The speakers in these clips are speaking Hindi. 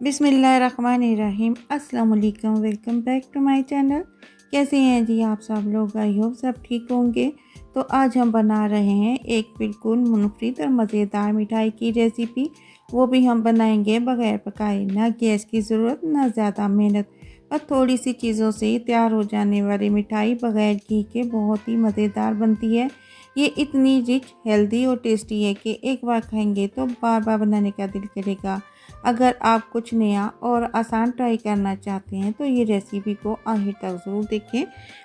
बिस्मिल्लाहिर्रहमानिर्रहीम। अस्सलाम वालेकुम। Welcome back to my channel. कैसे हैं जी आप सब लोग? आई होप सब ठीक होंगे। तो आज हम बना रहे हैं एक बिल्कुल मुनफरिद और मज़ेदार मिठाई की रेसिपी। वो भी हम बनाएंगे बगैर पकाए। ना गैस की ज़रूरत, ना ज़्यादा मेहनत और थोड़ी सी चीज़ों से तैयार हो जाने वाली मिठाई बगैर घी के बहुत ही मज़ेदार बनती है। ये इतनी रिच, हेल्दी और टेस्टी है कि एक बार खाएंगे तो बार बार बनाने का दिल करेगा। अगर आप कुछ नया और आसान ट्राई करना चाहते हैं तो ये रेसिपी को आखिर तक ज़रूर देखें।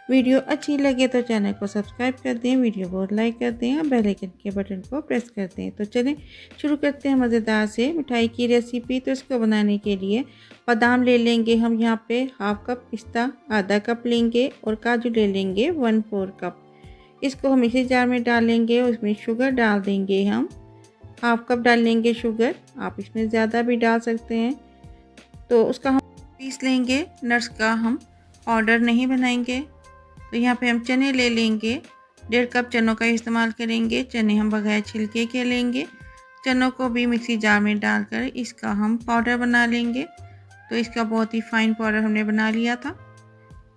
वीडियो अच्छी लगे तो चैनल को सब्सक्राइब कर दें, वीडियो को लाइक कर दें और बेल आइकन के बटन को प्रेस कर दें। तो चलें शुरू करते हैं मज़ेदार से मिठाई की रेसिपी। तो इसको बनाने के लिए बादाम ले लेंगे हम यहाँ पे हाफ कप, पिस्ता आधा कप लेंगे और काजू ले लेंगे 1/4 कप। इसको हम मिक्सी जार में डालेंगे, उसमें शुगर डाल देंगे हम हाफ कप डाल लेंगे शुगर। आप इसमें ज़्यादा भी डाल सकते हैं। तो उसका हम पीस लेंगे। नट्स का हम पाउडर नहीं बनाएंगे। तो यहाँ पे हम चने ले लेंगे, 1.5 कप चनों का इस्तेमाल करेंगे। चने हम बगैर छिलके के लेंगे। चनों को भी मिक्सी जार में डालकर इसका हम पाउडर बना लेंगे। तो इसका बहुत ही फाइन पाउडर हमने बना लिया था।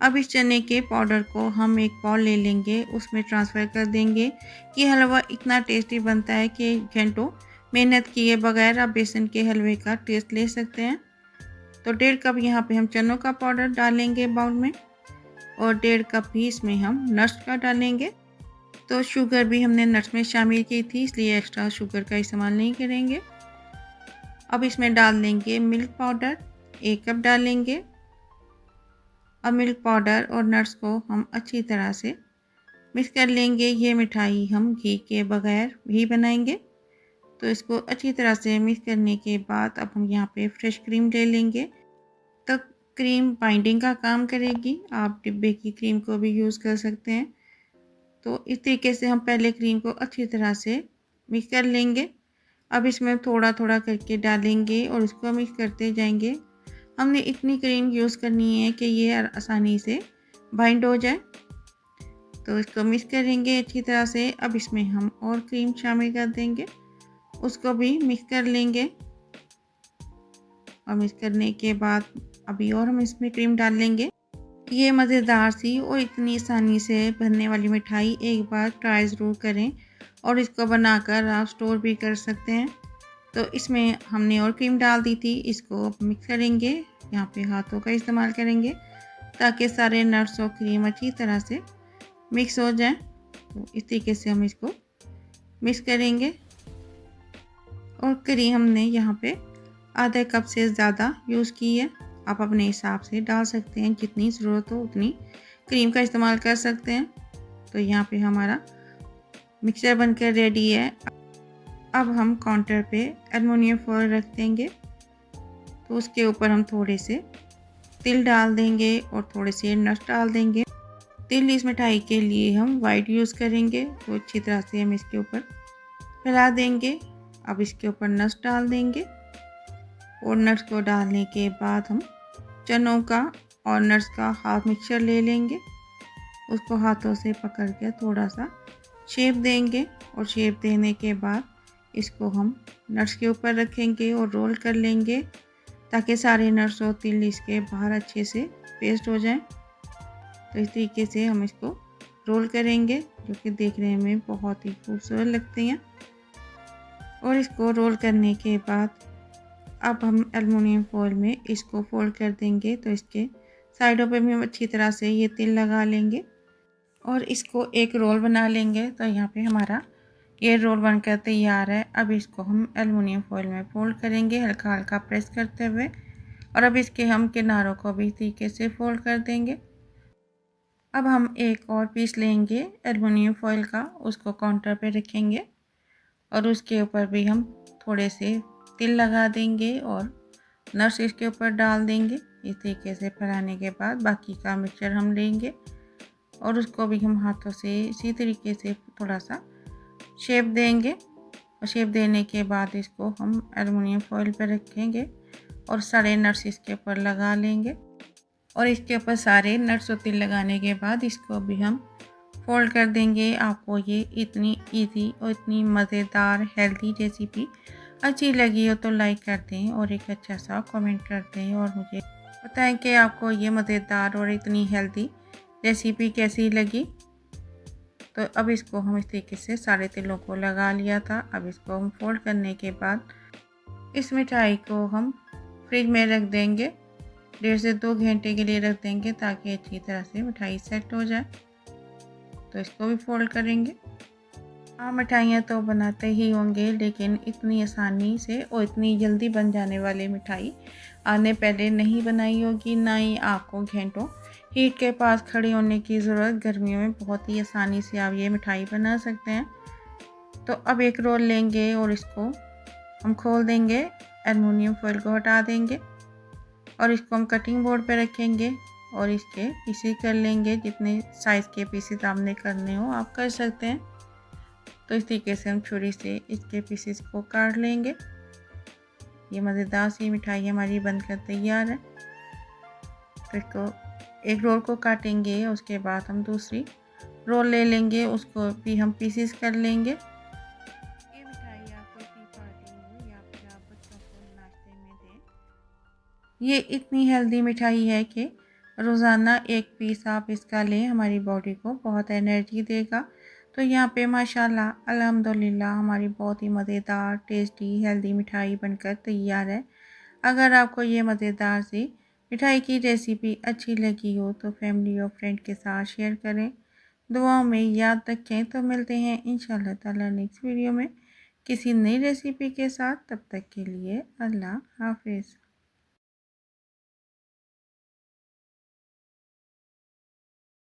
अब इस चने के पाउडर को हम एक बाउल ले लेंगे, उसमें ट्रांसफ़र कर देंगे। ये हलवा इतना टेस्टी बनता है कि घंटों मेहनत किए बगैर आप बेसन के हलवे का टेस्ट ले सकते हैं। तो 1.5 कप यहाँ पे हम चनों का पाउडर डालेंगे बाउल में और 1.5 कप भी इसमें हम नट्स का डालेंगे। तो शुगर भी हमने नट्स में शामिल की थी, इसलिए एक्स्ट्रा शुगर का इस्तेमाल नहीं करेंगे। अब इसमें डाल देंगे मिल्क पाउडर, 1 कप डालेंगे। अब मिल्क पाउडर और नट्स को हम अच्छी तरह से मिक्स कर लेंगे। ये मिठाई हम घी के बगैर भी बनाएंगे। तो इसको अच्छी तरह से मिक्स करने के बाद अब हम यहाँ पे फ्रेश क्रीम ले लेंगे। तो क्रीम बाइंडिंग का काम करेगी, आप डिब्बे की क्रीम को भी यूज़ कर सकते हैं। तो इस तरीके से हम पहले क्रीम को अच्छी तरह से मिक्स कर लेंगे। अब इसमें थोड़ा थोड़ा करके डालेंगे और इसको मिक्स करते जाएंगे। हमने इतनी क्रीम यूज़ करनी है कि ये आसानी से बाइंड हो जाए। तो इसको मिक्स करेंगे अच्छी तरह से। अब इसमें हम और क्रीम शामिल कर देंगे, उसको भी मिक्स कर लेंगे। और मिक्स करने के बाद अभी और हम इसमें क्रीम डाल लेंगे। ये मज़ेदार सी और इतनी आसानी से बनने वाली मिठाई एक बार ट्राई ज़रूर करें और इसको बनाकर आप स्टोर भी कर सकते हैं। तो इसमें हमने और क्रीम डाल दी थी, इसको मिक्स करेंगे। यहाँ पे हाथों का इस्तेमाल करेंगे ताकि सारे नट्स और क्रीम अच्छी तरह से मिक्स हो जाए। तो इस तरीके से हम इसको मिक्स करेंगे। और क्रीम हमने यहाँ पे आधा कप से ज़्यादा यूज़ की है। आप अपने हिसाब से डाल सकते हैं, जितनी ज़रूरत हो उतनी क्रीम का इस्तेमाल कर सकते हैं। तो यहाँ पे हमारा मिक्सर बनकर रेडी है। अब हम काउंटर पे एलुमिनियम फॉयल रख देंगे। तो उसके ऊपर हम थोड़े से तिल डाल देंगे और थोड़े से नट्स डाल देंगे। तिल इस मिठाई के लिए हम वाइट यूज़ करेंगे। तो अच्छी तरह से हम इसके ऊपर फैला देंगे। अब इसके ऊपर नट्स डाल देंगे और नट्स को डालने के बाद हम चनों का और नट्स का हाफ मिक्सचर ले लेंगे। उसको हाथों से पकड़ के थोड़ा सा शेप देंगे और शेप देने के बाद इसको हम नट्स के ऊपर रखेंगे और रोल कर लेंगे ताकि सारे नट्स और तिल इसके बाहर अच्छे से पेस्ट हो जाएं। तो इस तरीके से हम इसको रोल करेंगे, जो कि देखने में बहुत ही खूबसूरत लगते हैं। और इसको रोल करने के बाद अब हम एलुमिनियम फॉयल में इसको फोल्ड कर देंगे। तो इसके साइडों पे भी हम अच्छी तरह से ये तिल लगा लेंगे और इसको एक रोल बना लेंगे। तो यहाँ पे हमारा ये रोल बनकर तैयार है। अब इसको हम एलुमिनियम फॉयल में फोल्ड करेंगे, हल्का हल्का प्रेस करते हुए। और अब इसके हम किनारों को भी तरीके से फोल्ड कर देंगे। अब हम एक और पीस लेंगे एलुमिनियम फॉयल का, उसको काउंटर पे रखेंगे और उसके ऊपर भी हम थोड़े से तिल लगा देंगे और नट्स इसके ऊपर डाल देंगे। इस तरीके से फैलाने के बाद बाकी का मिक्सचर हम लेंगे और उसको भी हम हाथों से इसी तरीके से थोड़ा सा शेप देंगे। और शेप देने के बाद इसको हम एलुमिनियम फॉयल पर रखेंगे और सारे नट्स इसके ऊपर लगा लेंगे। और इसके ऊपर सारे नट्स और तिल लगाने के बाद इसको भी हम फोल्ड कर देंगे। आपको ये इतनी इजी और इतनी मज़ेदार हेल्दी रेसिपी अच्छी लगी हो तो लाइक कर दें और एक अच्छा सा कमेंट कर दें और मुझे बताएं कि आपको ये मज़ेदार और इतनी हेल्दी रेसिपी कैसी लगी। तो अब इसको हम इस तरीके से सारे तिलों को लगा लिया था। अब इसको हम फोल्ड करने के बाद इस मिठाई को हम फ्रिज में रख देंगे, 1.5 से 2 घंटे के लिए रख देंगे ताकि अच्छी तरह से मिठाई सेट हो जाए। तो इसको भी फोल्ड करेंगे। आप मिठाइयाँ तो बनाते ही होंगे, लेकिन इतनी आसानी से और इतनी जल्दी बन जाने वाली मिठाई आपने पहले नहीं बनाई होगी, ना ही आपको घंटों हीट के पास खड़े होने की ज़रूरत। गर्मियों में बहुत ही आसानी से आप ये मिठाई बना सकते हैं। तो अब एक रोल लेंगे और इसको हम खोल देंगे, एल्युमिनियम फॉइल को हटा देंगे और इसको हम कटिंग बोर्ड पे रखेंगे और इसके पीसेस कर लेंगे। जितने साइज़ के पीसेस आपने करने हो आप कर सकते हैं। तो इस तरीके से हम छुरी से इसके पीसेस को काट लेंगे। ये मज़ेदार सी मिठाई हमारी बनकर तैयार है। तो इसको एक रोल को काटेंगे, उसके बाद हम दूसरी रोल ले लेंगे, उसको भी हम पीसेस कर लेंगे। ये मिठाई आप कोई भी पार्टी हो या फिर आप बच्चों को नाश्ते में दें। ये इतनी हेल्दी मिठाई है कि रोज़ाना एक पीस आप इसका लें, हमारी बॉडी को बहुत एनर्जी देगा। तो यहाँ पे माशाल्लाह अल्हम्दुलिल्लाह हमारी बहुत ही मज़ेदार टेस्टी हेल्दी मिठाई बनकर तैयार है। अगर आपको ये मज़ेदार सी मिठाई की रेसिपी अच्छी लगी हो तो फैमिली और फ्रेंड के साथ शेयर करें, दुआओं में याद रखें। तो मिलते हैं इंशाल्लाह ताला नेक्स्ट वीडियो में किसी नई रेसिपी के साथ। तब तक के लिए अल्लाह हाफिज़।